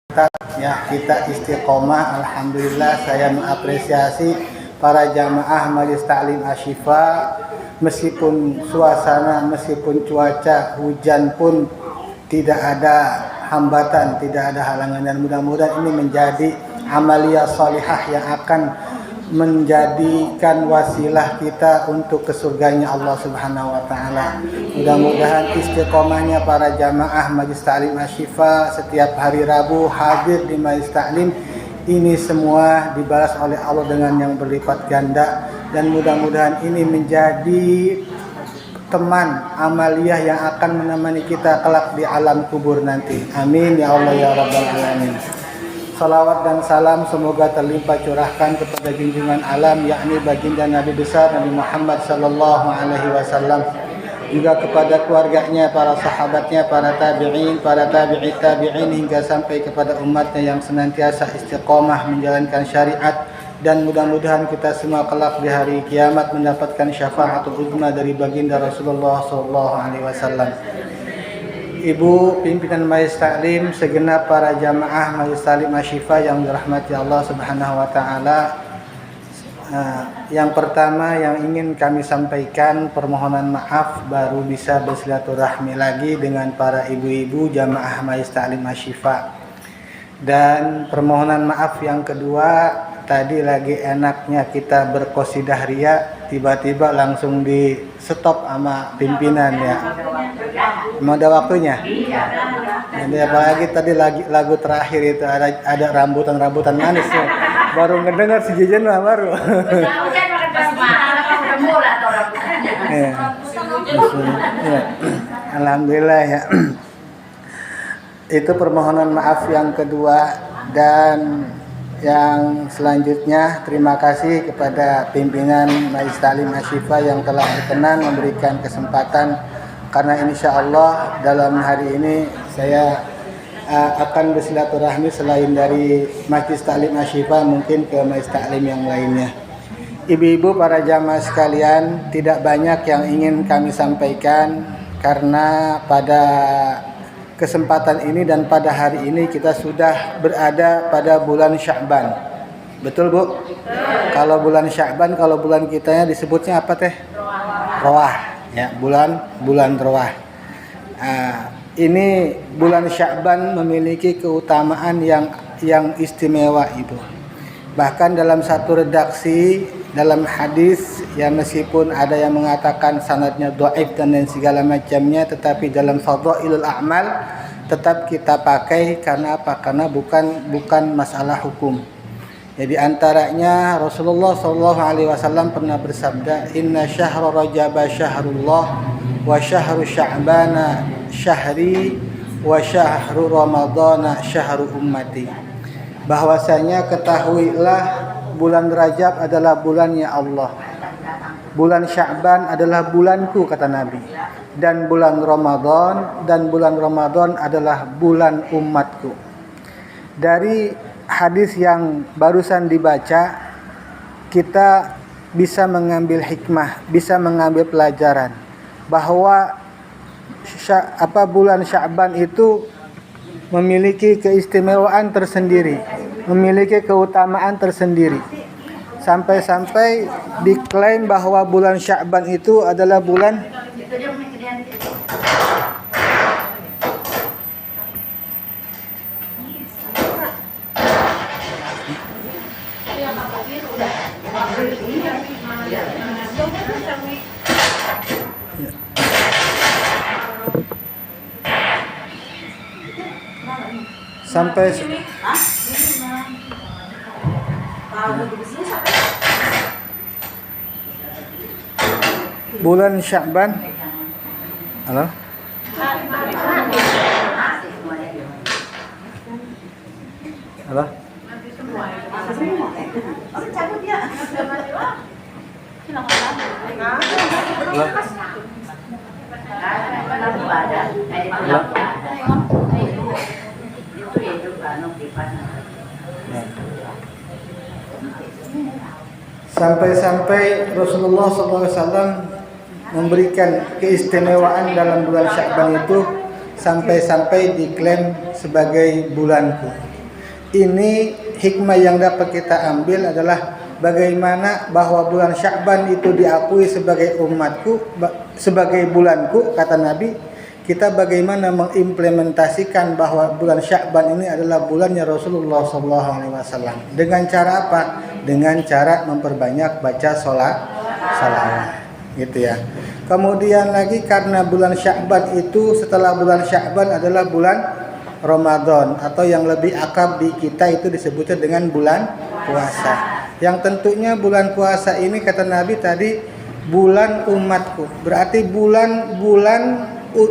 kita istiqomah. Alhamdulillah, saya mengapresiasi para jamaah Majelis Ta'lim Asy-Syifa. Meskipun suasana, meskipun cuaca hujan pun tidak ada hambatan, tidak ada halangan, dan mudah-mudahan ini menjadi amaliyah salihah yang akan menjadikan wasilah kita untuk ke surganya Allah Subhanahu wa taala. Mudah-mudahan istiqomahnya para jamaah Majelis Ta'lim Asy-Syifa setiap hari Rabu hadir di Majelis Ta'lim ini semua dibalas oleh Allah dengan yang berlipat ganda, dan mudah-mudahan ini menjadi teman amaliyah yang akan menemani kita kelak di alam kubur nanti. Amin ya Allah ya Rabbal Alamin. Salawat dan salam semoga terlimpah curahkan kepada junjungan alam, yakni baginda Nabi besar Nabi Muhammad sallallahu alaihi wasallam, juga kepada keluarganya, para sahabatnya, para tabi'in, para tabi'i tabi'in, hingga sampai kepada umatnya yang senantiasa istiqomah menjalankan syariat, dan mudah-mudahan kita semua kelak di hari kiamat mendapatkan syafaatul uzma dari baginda Rasulullah sallallahu alaihi wasallam. Ibu pimpinan Majelis Ta'lim, segenap para jamaah Majelis Ta'lim Asy-Syifa yang dirahmati Allah Subhanahu wa taala. Yang pertama yang ingin kami sampaikan, permohonan maaf baru bisa bersilaturahmi lagi dengan para ibu-ibu jamaah Majelis Ta'lim Asy-Syifa. Dan permohonan maaf yang kedua, tadi lagi enaknya kita berqosidah ria, tiba-tiba langsung di stop sama pimpinan ya. Memang ada waktunya. Jadi apalagi tadi lagu terakhir itu ada rambutan manis ya. Baru ngedengar si Jejen mah baru. Ya. Alhamdulillah ya. Itu permohonan maaf yang kedua. Dan yang selanjutnya, terima kasih kepada pimpinan Majelis Ta'lim Asy-Syifa yang telah berkenan memberikan kesempatan, karena insya Allah dalam hari ini saya akan bersilaturahmi selain dari Majelis Ta'lim Asy-Syifa mungkin ke Majelis Ta'lim yang lainnya. Ibu-ibu, para jamaah sekalian, tidak banyak yang ingin kami sampaikan karena pada kesempatan ini dan pada hari ini kita sudah berada pada bulan Sya'ban. Betul Bu? Kalau bulan Sya'ban, kalau bulan kitanya disebutnya apa teh? Rawah. Ya, bulan Rawah. Ini bulan Sya'ban memiliki keutamaan yang istimewa Ibu. Bahkan dalam satu redaksi dalam hadis, ya meskipun ada yang mengatakan sanadnya dhaif dan lain segala macamnya, tetapi dalam fadhailul a'mal tetap kita pakai. Karena apa? Karena bukan masalah hukum. Jadi antaranya Rasulullah sallallahu alaihi wasallam pernah bersabda, "Inna syahra Rajab syahrullah wa syahru Sya'bana syahri wa syahru Ramadhana syahru ummati." Bahwasanya ketahuilah bulan Rajab adalah bulannya Allah. Bulan Sya'ban adalah bulanku, kata Nabi. Dan bulan Ramadan adalah bulan umatku. Dari hadis yang barusan dibaca, kita bisa mengambil hikmah, bisa mengambil pelajaran bahwa bulan Sya'ban itu memiliki keistimewaan tersendiri, memiliki keutamaan tersendiri. Sampai-sampai diklaim bahwa bulan Sya'ban itu adalah bulan bulan Sya'ban. Halo? Halo? Sampai-sampai Rasulullah SAW memberikan keistimewaan dalam bulan Sya'ban itu, sampai-sampai diklaim sebagai bulanku. ini hikmah yang dapat kita ambil adalah bagaimana bahwa bulan Sya'ban itu diakui sebagai umatku, sebagai bulanku, kata Nabi. Kita bagaimana mengimplementasikan bahwa bulan Sya'ban ini adalah bulannya Rasulullah SAW. Dengan cara apa? Dengan cara memperbanyak baca salawat, gitu ya. Kemudian lagi karena bulan Sya'ban itu setelah bulan Sya'ban adalah bulan Ramadan, atau yang lebih akrab di kita itu disebutnya dengan bulan puasa. Yang tentunya bulan puasa ini kata Nabi tadi bulan umatku. Berarti bulan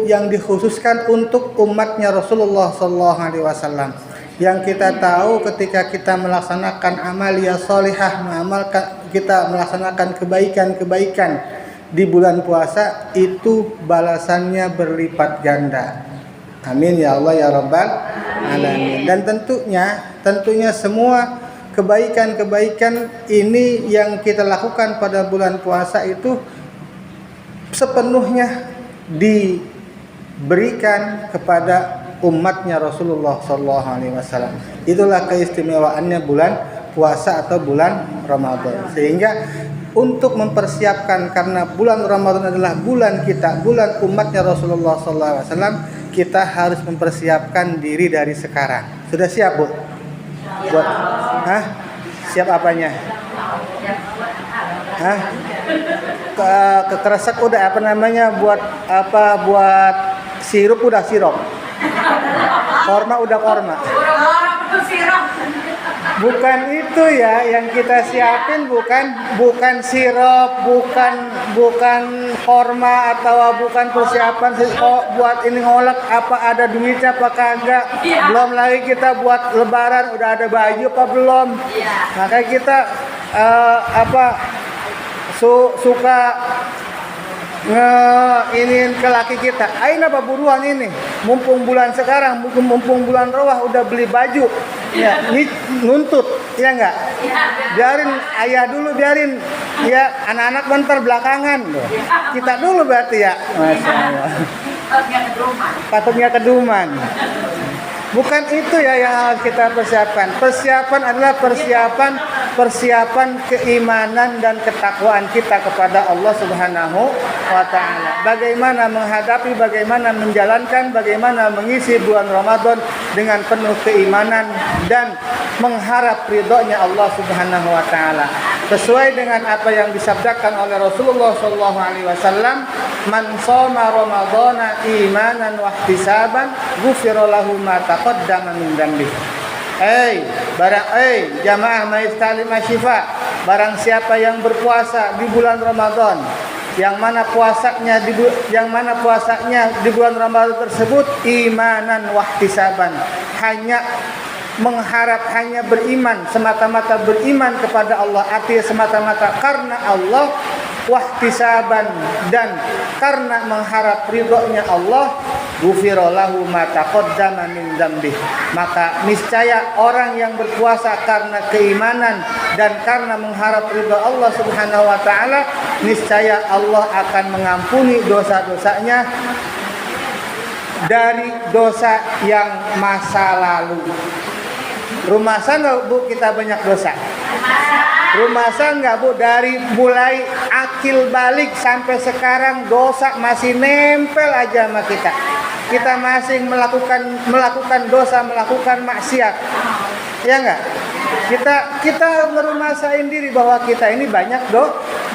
yang dikhususkan untuk umatnya Rasulullah SAW. Yang kita tahu ketika kita melaksanakan amalia sholihah, kita melaksanakan kebaikan-kebaikan di bulan puasa, itu balasannya berlipat ganda. Amin ya Allah ya Rabbal Alamin. Dan tentunya semua kebaikan-kebaikan ini yang kita lakukan pada bulan puasa itu sepenuhnya diberikan kepada umatnya Rasulullah SAW. Itulah keistimewaannya bulan puasa atau bulan Ramadan. Sehingga untuk mempersiapkan, karena bulan Ramadan adalah bulan kita, bulan umatnya Rasulullah SAW, kita harus mempersiapkan diri dari sekarang. Sudah siap, Bu? Buat, siap apanya? Kekeresek udah, apa namanya? Buat sirup udah sirup. Korma udah korma. Bukan itu ya yang kita siapin, bukan sirup, bukan korma, atau bukan persiapan buat ini ngolek apa ada duitnya apa kagak. Belum lagi kita buat lebaran udah ada baju apa belum. Makanya kita suka ingin ke laki kita, ayo apa buruan ini, mumpung bulan sekarang, mumpung bulan rawah udah beli baju, ya nuntut, ya enggak, biarin ayah dulu, biarin ya anak-anak bentar belakangan, kita dulu berarti ya, Masya Allah. Takutnya keduman. Bukan itu ya yang harus kita persiapkan. Persiapan adalah persiapan keimanan dan ketakwaan kita kepada Allah Subhanahu wa taala. Bagaimana menghadapi, bagaimana menjalankan, bagaimana mengisi bulan Ramadan dengan penuh keimanan dan mengharap ridhonya Allah Subhanahu wa taala. Sesuai dengan apa yang disabdakan oleh Rasulullah sallallahu alaihi wasallam, "Man shoma Ramadhana imanan wa ihtisaban, ghufira lahu ma taqaddama min dzambi." Jamaah Majlis Ta'lim Asy-Syifa, barang siapa yang berpuasa di bulan Ramadan, yang mana puasanya di bulan Ramadan tersebut imanan wa ihtisaban, hanya mengharap, hanya beriman, semata-mata beriman kepada Allah, artinya semata-mata karena Allah, wahtisaban, dan karena mengharap ridhonya Allah, ghufira lahu ma taqaddama min dzambi, maka niscaya orang yang berpuasa karena keimanan dan karena mengharap ridho Allah Subhanahu wa taala, niscaya Allah akan mengampuni dosa-dosanya dari dosa yang masa lalu. Rumasa enggak Bu kita banyak dosa? Rumasa enggak Bu, dari mulai akil balik sampai sekarang dosa masih nempel aja sama kita. Kita masih melakukan dosa, melakukan maksiat. Ya enggak? Kita ngerumasain diri bahwa kita ini banyak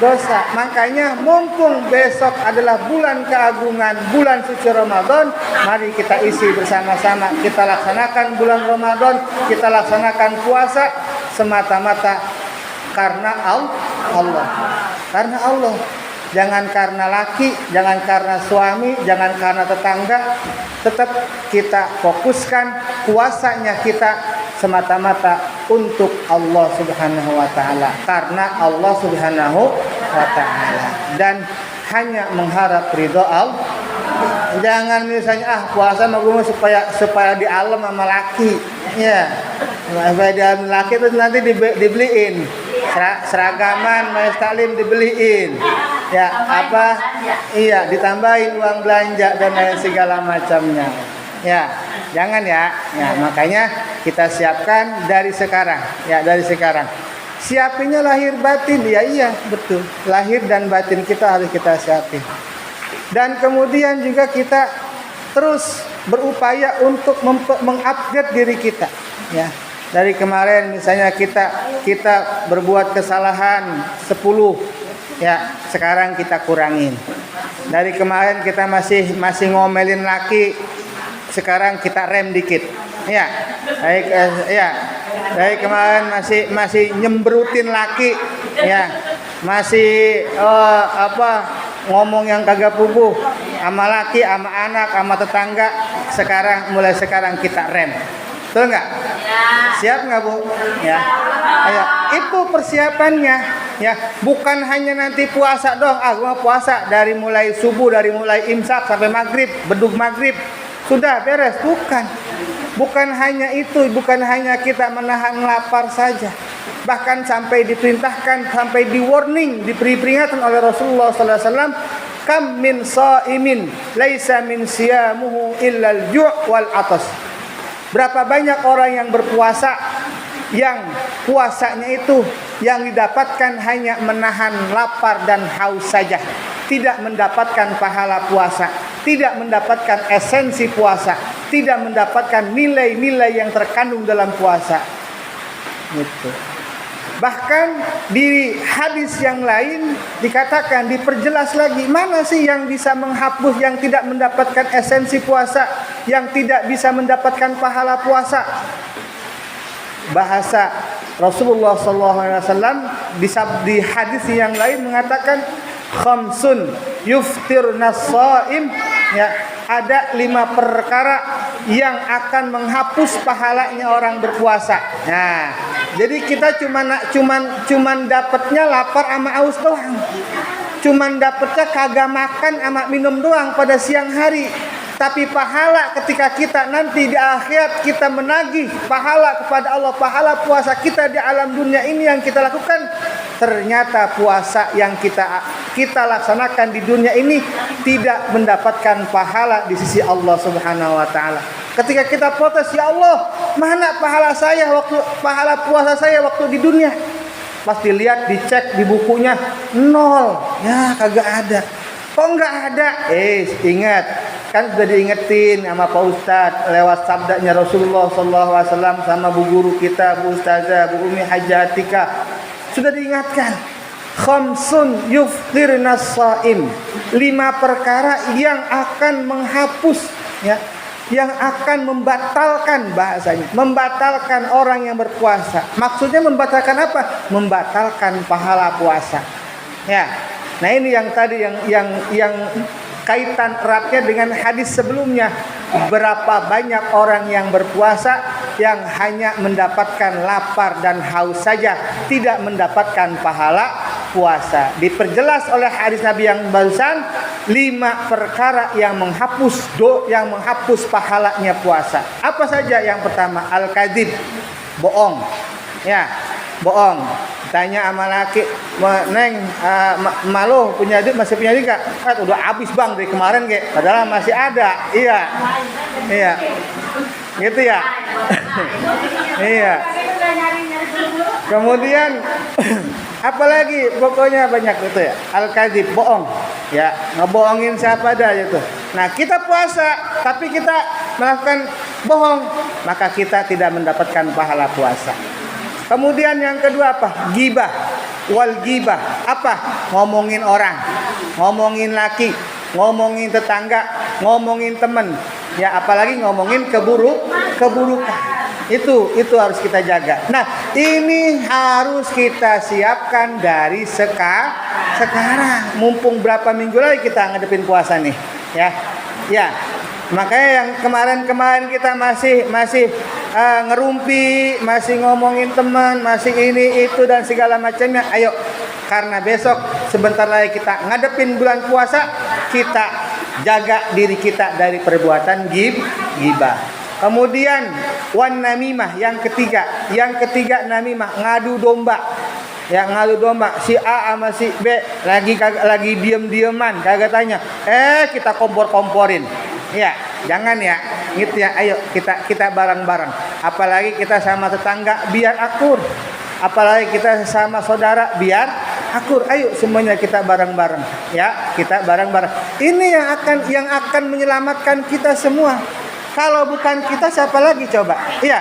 dosa. Makanya mumpung besok adalah bulan keagungan, bulan suci Ramadan, mari kita isi bersama-sama. Kita laksanakan bulan Ramadan, kita laksanakan puasa semata-mata karena Allah. Karena Allah. Jangan karena laki, jangan karena suami, jangan karena tetangga. Tetap kita fokuskan puasanya kita semata-mata untuk Allah Subhanahu wa taala, karena Allah Subhanahu wa taala, dan hanya mengharap ridho Allah. Jangan misalnya puasa mah gue supaya di alam sama laki. Ya. Supaya di alam laki terus nanti dibeliin seragaman, Majlis Ta'lim dibeliin. Ya, ditambahin uang belanja dan lain segala macamnya. Ya. Jangan ya. Ya, makanya kita siapkan dari sekarang. Ya, dari sekarang. Siapinnya lahir batin. Ya iya, betul. Lahir dan batin kita harus kita siapin. Dan kemudian juga kita terus berupaya untuk mengupgrade diri kita. Ya. Dari kemarin misalnya kita berbuat kesalahan 10. Ya, sekarang kita kurangin. Dari kemarin kita masih ngomelin laki, sekarang kita rem dikit. Ya. Dari kemarin masih nyembrutin laki, ya. Masih ngomong yang kagak puguh sama laki, sama anak, sama tetangga. Mulai sekarang kita rem. Betul nggak? Siap nggak, Bu? Ya. Ayo, itu persiapannya. Ya, bukan hanya nanti puasa doang. Gua puasa dari mulai subuh, dari mulai imsak sampai maghrib, bedug maghrib. Sudah beres, bukan. Bukan hanya itu, bukan hanya kita menahan lapar saja. Bahkan sampai diperintahkan, sampai di warning, diberi peringatan oleh Rasulullah sallallahu alaihi wasallam, kam min shaimin laisa min siyamuhu illa al-ju' wal 'atas. Berapa banyak orang yang berpuasa yang puasanya itu yang didapatkan hanya menahan lapar dan haus saja, tidak mendapatkan pahala puasa, tidak mendapatkan esensi puasa, tidak mendapatkan nilai-nilai yang terkandung dalam puasa. Gitu. Bahkan di hadis yang lain dikatakan, diperjelas lagi, mana sih yang bisa menghapus yang tidak mendapatkan esensi puasa, yang tidak bisa mendapatkan pahala puasa. Bahasa Rasulullah SAW di hadis yang lain mengatakan, khamsun yuftirnas shaim, ya, ada 5 perkara yang akan menghapus pahalanya orang berpuasa. Nah, jadi kita cuman dapatnya lapar sama aus doang. Cuman dapatnya kagak makan sama minum doang pada siang hari. Tapi pahala ketika kita nanti di akhirat kita menagih pahala kepada Allah, pahala puasa kita di alam dunia ini yang kita lakukan, ternyata puasa yang kita laksanakan di dunia ini tidak mendapatkan pahala di sisi Allah Subhanahu wa taala. Ketika kita protes, ya Allah, mana pahala puasa saya waktu di dunia? Pas dilihat, dicek di bukunya, 0. Ya, kagak ada. Kok enggak ada? Ingat, kan sudah diingetin sama Pak Ustadz lewat sabdanya Rasulullah SAW sama bu guru kita, Bu Ustazah, Bu Umi Hajatika. Sudah diingatkan. Khamsun yuftirnas shaim. 5 perkara yang akan menghapus, ya, yang akan membatalkan, bahasanya membatalkan orang yang berpuasa. Maksudnya membatalkan apa? Membatalkan pahala puasa. Ya. Nah, ini yang tadi yang kaitan eratnya dengan hadis sebelumnya. Berapa banyak orang yang berpuasa yang hanya mendapatkan lapar dan haus saja, tidak mendapatkan pahala puasa. Diperjelas oleh hadis Nabi yang barusan, 5 perkara yang menghapus pahalanya puasa. Apa saja? Yang pertama, al-kadzib, bohong. Ya, bohong. Tanya sama laki, Neng, malu masih punya duit gak? Udah habis bang dari kemarin kayak, padahal masih ada. Iya, gitu ya. Iya. Kemudian apalagi, pokoknya banyak itu ya. Al-kadzib, bohong. Ya, ngebohongin siapa dah itu. Nah, kita puasa tapi kita melakukan bohong, maka kita tidak mendapatkan pahala puasa. Kemudian yang kedua apa? Ghibah. Wal ghibah. Apa? Ngomongin orang, ngomongin laki, ngomongin tetangga, ngomongin teman. Ya, apalagi ngomongin keburukan. Itu harus kita jaga. Nah, ini harus kita siapkan dari sekarang. Mumpung berapa minggu lagi kita ngadepin puasa nih, ya. Ya. Makanya yang kemarin kita masih ngerumpi, masih ngomongin teman, masih ini itu dan segala macamnya. Ayo, karena besok sebentar lagi kita ngadepin bulan puasa, kita jaga diri kita dari perbuatan ghibah. Kemudian wan namimah, yang ketiga namimah, ngadu domba. Ya, ngadu domba, si A sama si B lagi diem-dieman, kagak tanya. Kita kompor-komporin. Ya, Jangan ya, gitu ya. Ayo kita bareng-bareng. Apalagi kita sama tetangga biar akur. Apalagi kita sama saudara biar akur. Ayo semuanya kita bareng-bareng ya, kita bareng-bareng. Ini yang akan menyelamatkan kita semua. Kalau bukan kita siapa lagi coba? Iya.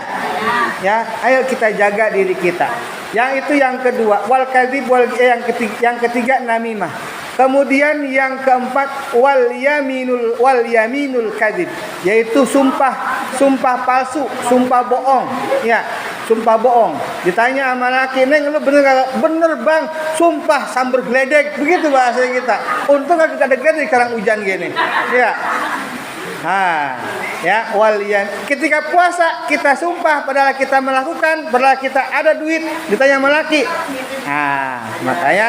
Ya, ayo kita jaga diri kita. Yang itu yang kedua, wal kadzib yang ketiga namimah. Kemudian yang keempat wal yaminul kadzib, yaitu sumpah palsu, sumpah bohong. Ya, sumpah bohong. Ditanya sama laki, "Neng, lu bener gak?" "Bener, Bang." Sumpah sambar geledek, begitu bahasa kita. Untung gak ada geledek sekarang hujan gini. Ya. Ya, ketika puasa kita sumpah padahal kita melakukan, padahal kita ada duit, ditanya sama laki. Makanya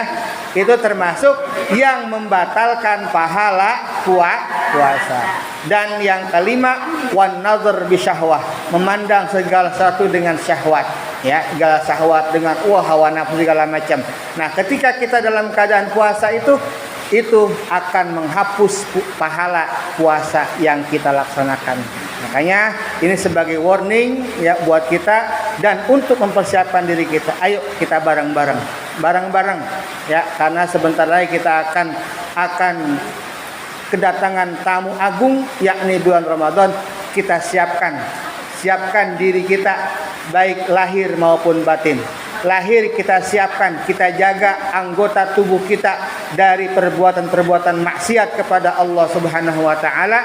itu termasuk yang membatalkan pahala puasa. Dan yang kelima, wan nazar bi syahwah, memandang segala sesuatu dengan syahwat. Ya, segala syahwat dengan hawa nafsu segala macam. Nah, ketika kita dalam keadaan puasa itu akan menghapus pahala puasa yang kita laksanakan. Makanya ini sebagai warning ya buat kita dan untuk mempersiapkan diri kita. Ayo kita bareng-bareng ya, karena sebentar lagi kita akan kedatangan tamu agung yakni bulan Ramadan. Kita siapkan diri kita baik lahir maupun batin. Lahir kita siapkan, kita jaga anggota tubuh kita dari perbuatan-perbuatan maksiat kepada Allah Subhanahu wa taala.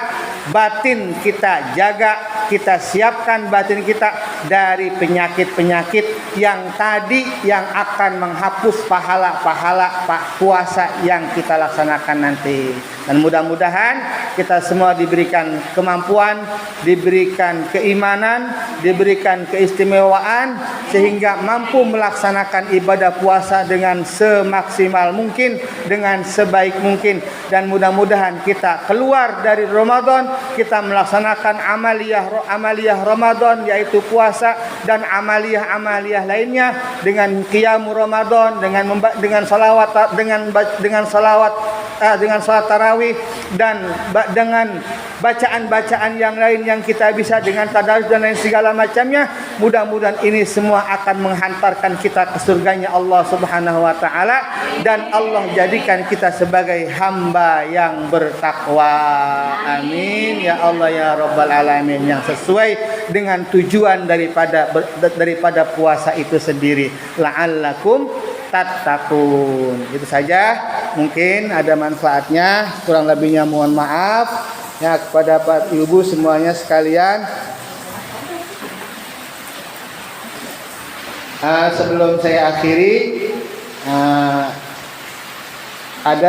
Batin kita jaga, kita siapkan batin kita dari penyakit-penyakit yang akan menghapus pahala puasa yang kita laksanakan nanti. Dan mudah-mudahan kita semua diberikan kemampuan, diberikan keimanan, diberikan keistimewaan sehingga mampu melaksanakan ibadah puasa dengan semaksimal mungkin, dengan sebaik mungkin, dan mudah-mudahan kita keluar dari Ramadan kita melaksanakan amaliyah Ramadan yaitu puasa dan amaliyah lainnya dengan qiyamul Ramadan, dengan salawat tarawih dan dengan bacaan-bacaan yang lain yang kita bisa dengan tadarus dan lain segala macamnya. Mudah-mudahan ini semua akan menghantarkan kita ke surganya Allah Subhanahu wa taala dan Allah jadikan kita sebagai hamba yang bertakwa. Amin ya Allah ya rabbal alamin, yang sesuai dengan tujuan daripada puasa itu sendiri. La'allakum tattaqun. Itu saja, mungkin ada manfaatnya, kurang lebihnya mohon maaf ya kepada Bapak Ibu semuanya sekalian. Sebelum saya akhiri, ada